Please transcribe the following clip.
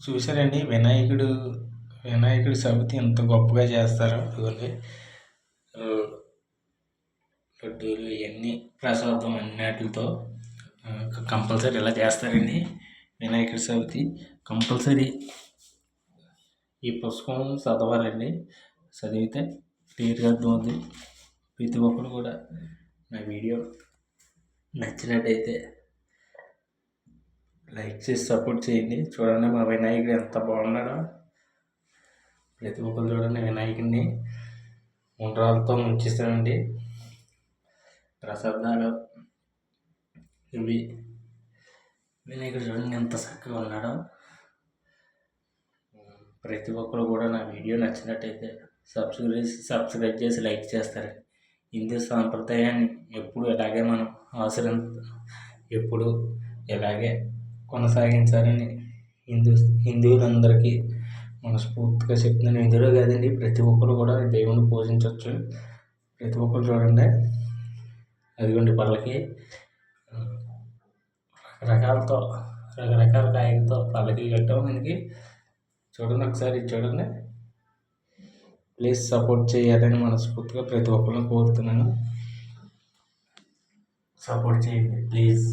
చూసారండి వినాయకుడి చవితి ఎంత గొప్పగా చేస్తారో. ఇదిగోండి లడ్డూలు ఇవన్నీ ప్రసాదం అన్నిటితో కంపల్సరీ ఇలా చేస్తారండి వినాయకుడి చవితి. కంపల్సరీ ఈ పుస్తకం చదవాలండి. చదివితే క్లియర్గా అర్థమవుతుంది. ప్రతి ఒక్కరు కూడా నా వీడియో నచ్చినట్టయితే లైక్ చేసి సపోర్ట్ చేయండి. చూడండి మా వినాయకుడు ఎంత బాగున్నాడో. ప్రతి ఒక్కరు చూడండి వినాయకుడిని ఉండ్రాలతో ముంచిస్తానండి. ప్రసాదాలు ఇవి వినాయకుడు చూడండి ఎంత చక్కగా ఉన్నాడో. ప్రతి ఒక్కరు కూడా నా వీడియో నచ్చినట్టయితే సబ్స్క్రైబ్ చేసి లైక్ చేస్తారండి. హిందూ సాంప్రదాయాన్ని ఎప్పుడు ఇలాగే మనం ఎప్పుడు ఇలాగే కొనసాగించాలని హిందువులందరికీ మనస్ఫూర్తిగా చెప్తున్నాను. హిందువులే కాదండి, ప్రతి ఒక్కరు కూడా దేవుని పూజించవచ్చు. ప్రతి ఒక్కరు చూడండి అదిగోండి పళ్ళకి రకరకాల కాయలతో పళ్ళకి కట్టాం. మనకి చూడండి, ఒకసారి చూడండి. ప్లీజ్ సపోర్ట్ చేయాలని మనస్ఫూర్తిగా ప్రతి ఒక్కరిని కోరుతున్నాను. సపోర్ట్ చేయండి ప్లీజ్.